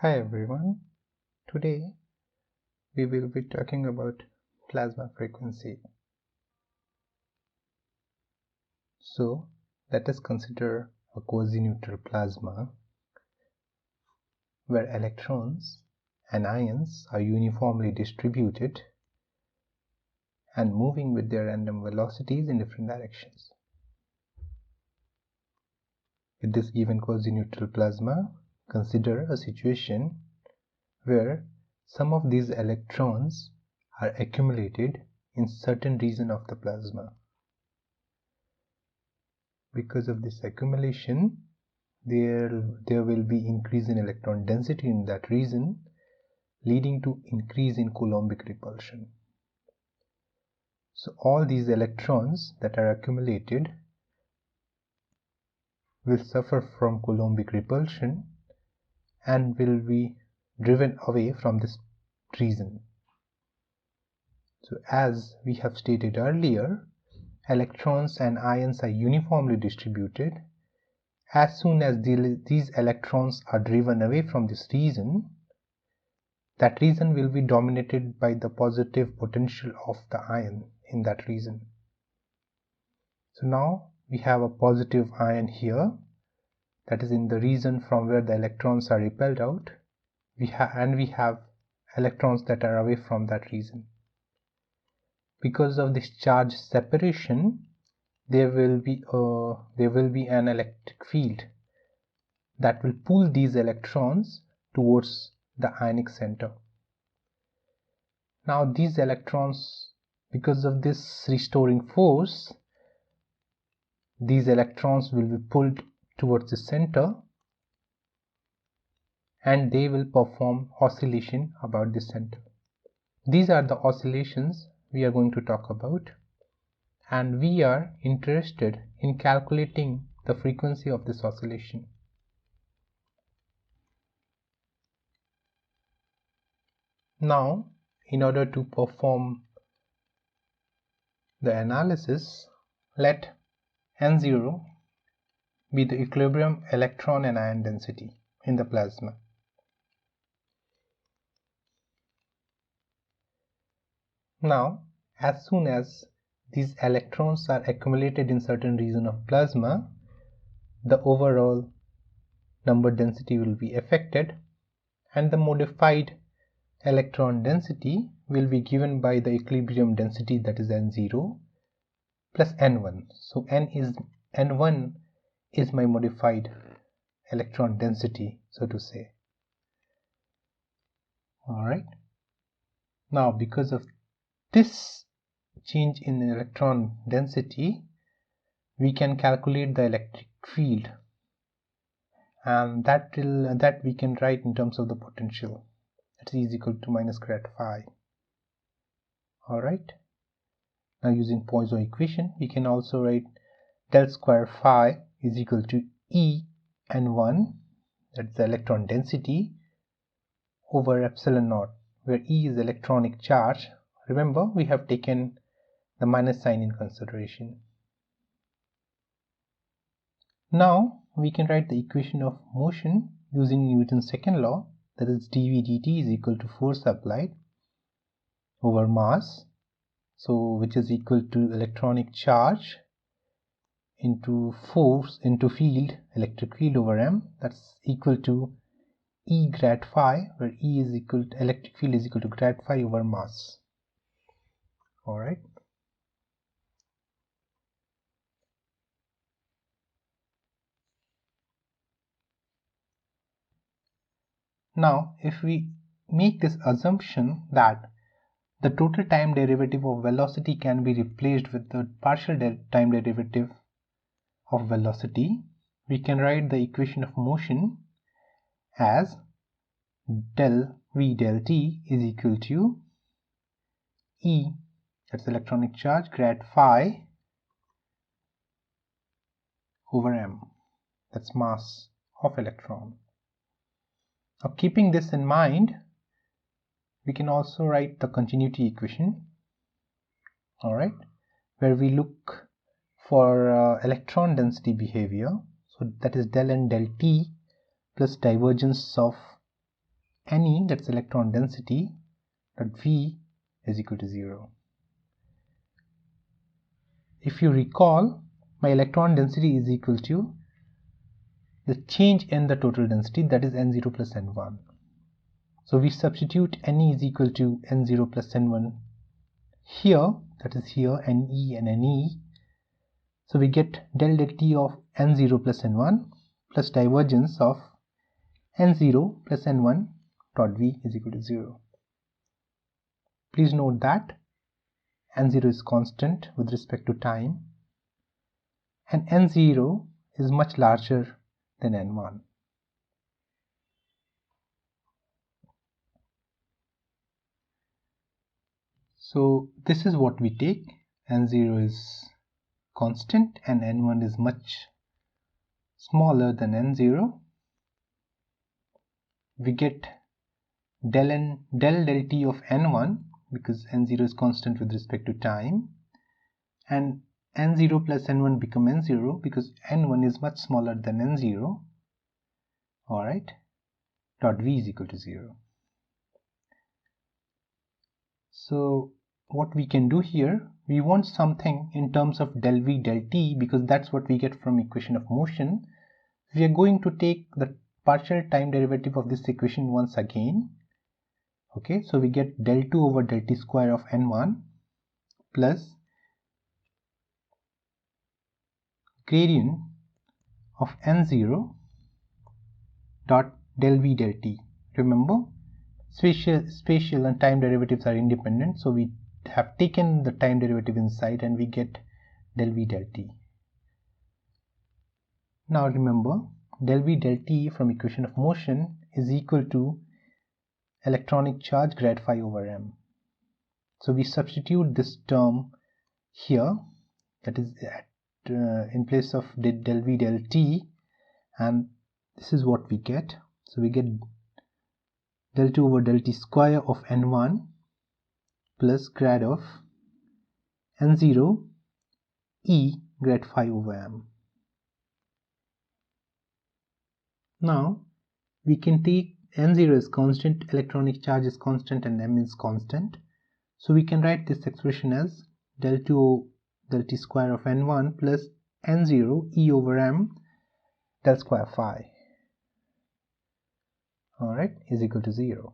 Hi everyone, today we will be talking about plasma frequency. So let us consider a quasi-neutral plasma where electrons and ions are uniformly distributed and moving with their random velocities in different directions. With this given quasi-neutral plasma, consider a situation where some of these electrons are accumulated in certain region of the plasma. Because of this accumulation, there will be increase in electron density in that region, leading to increase in Coulombic repulsion. So all these electrons that are accumulated will suffer from Coulombic repulsion and will be driven away from this region. So as we have stated earlier, electrons and ions are uniformly distributed. As soon as these electrons are driven away from this region, that region will be dominated by the positive potential of the ion in that region. So now we have a positive ion here, that is in the region from where the electrons are repelled out, and we have electrons that are away from that region. Because of this charge separation, there will be an electric field that will pull these electrons towards the ionic center. Now these electrons, because of this restoring force, these electrons will be pulled towards the center and they will perform oscillation about the center. These are the oscillations we are going to talk about, and we are interested in calculating the frequency of this oscillation. Now, in order to perform the analysis, let N0 be the equilibrium electron and ion density in the plasma. Now, as soon as these electrons are accumulated in certain region of plasma, the overall number density will be affected, and the modified electron density will be given by the equilibrium density, that is N0 plus N1. So N1 is my modified electron density, so to say. Alright. Now because of this change in electron density, we can calculate the electric field, and that we can write in terms of the potential. That is equal to minus grad phi. Alright. Now using Poisson equation, we can also write del square phi is equal to E N1, that's the electron density, over epsilon naught, where E is electronic charge. Remember, we have taken the minus sign in consideration. Now we can write the equation of motion using Newton's second law, that is dV dt is equal to force applied over mass, so which is equal to electronic charge into force into field, electric field over m, that's equal to E grad phi, where E is equal to electric field is equal to grad phi over mass. Alright. Now if we make this assumption that the total time derivative of velocity can be replaced with the partial time derivative of velocity, we can write the equation of motion as del V del t is equal to E, that's electronic charge, grad phi over m, that's mass of electron. Now keeping this in mind, we can also write the continuity equation, alright, where we look for electron density behavior. So that is del n del t plus divergence of Ne, that's electron density, dot V is equal to 0. If you recall, my electron density is equal to the change in the total density, that is N0 plus N1. So we substitute Ne is equal to N0 plus N1 here, that is here, Ne and Ne. So we get del T of N0 plus N1 plus divergence of N0 plus N1 dot V is equal to 0. Please note that N0 is constant with respect to time and N0 is much larger than N1. So this is what we take. N0 is constant and N1 is much smaller than N0. We get del T of N1 because N0 is constant with respect to time, and N0 plus N1 become N0 because N1 is much smaller than N0. Alright, dot V is equal to 0. So what we can do here, we want something in terms of del V del T because that's what we get from equation of motion. We are going to take the partial time derivative of this equation once again. Okay, so we get del 2 over del T square of N1 plus gradient of N0 dot del V del T. Remember, spatial and time derivatives are independent, so we have taken the time derivative inside and we get del V del T. Now remember, del V del T from equation of motion is equal to electronic charge grad phi over m. So we substitute this term here, that is in place of del V del T, and this is what we get. So we get del 2 over del T square of N1 plus grad of N0 E grad phi over m. Now we can take N0 is constant, electronic charge is constant, and m is constant. So we can write this expression as del 2 del T square of N1 plus N0 E over m del square phi. Alright, is equal to 0.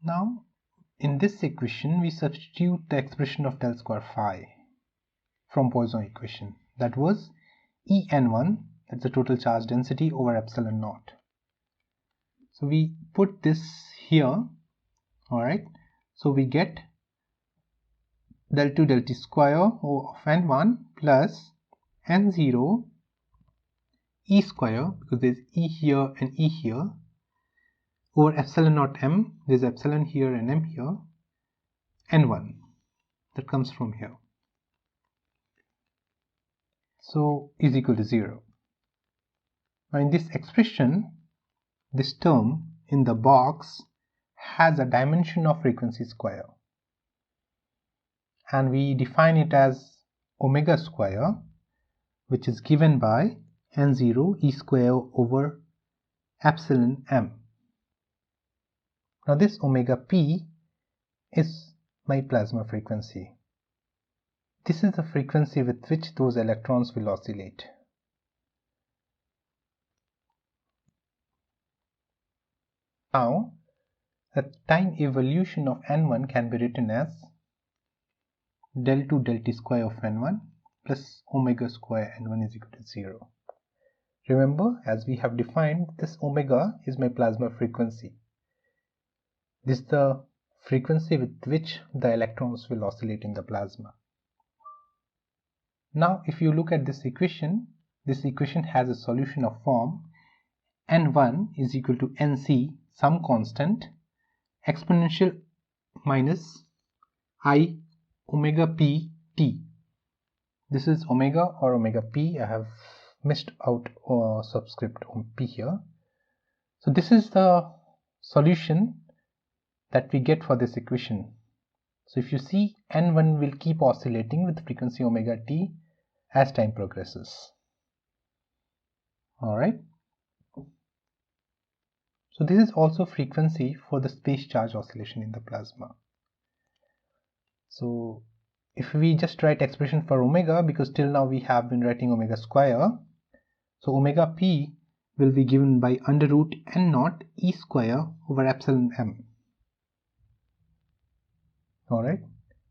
Now in this equation we substitute the expression of del square phi from Poisson equation, that was En1, that's the total charge density, over epsilon naught. So we put this here. Alright, so we get del 2 del T square of N1 plus N0 E square, because there's E here and E here, over epsilon naught m, there's epsilon here and m here, N1, that comes from here. So is equal to 0. Now in this expression, this term in the box has a dimension of frequency square, and we define it as omega square, which is given by N0 E square over epsilon m. Now this omega p is my plasma frequency. This is the frequency with which those electrons will oscillate. Now the time evolution of N1 can be written as del 2 del T square of N1 plus omega square N1 is equal to 0. Remember, as we have defined, this omega is my plasma frequency. This is the frequency with which the electrons will oscillate in the plasma. Now if you look at this equation has a solution of form N1 is equal to Nc, some constant, exponential minus I omega p t. This is omega or omega p. I have missed out subscript on p here. So this is the solution that we get for this equation. So if you see, N1 will keep oscillating with frequency omega t as time progresses. Alright. So this is also frequency for the space charge oscillation in the plasma. So if we just write expression for omega, because till now we have been writing omega square, so omega p will be given by under root n naught e square over epsilon m. Alright.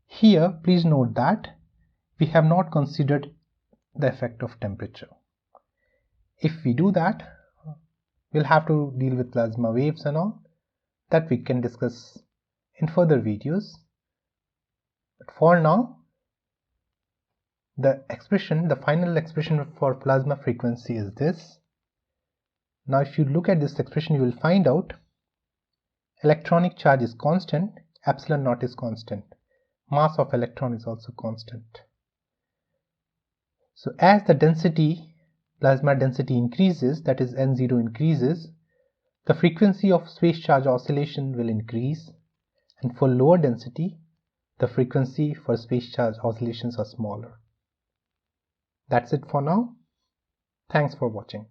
Here please note that we have not considered the effect of temperature. If we do that, we'll have to deal with plasma waves and all that we can discuss in further videos. But for now, the final expression for plasma frequency is this. Now if you look at this expression, you will find out electronic charge is constant, epsilon naught is constant, mass of electron is also constant. So as the density, plasma density increases, that is n0 increases, the frequency of space charge oscillation will increase, and for lower density, the frequency for space charge oscillations are smaller. That's it for now. Thanks for watching.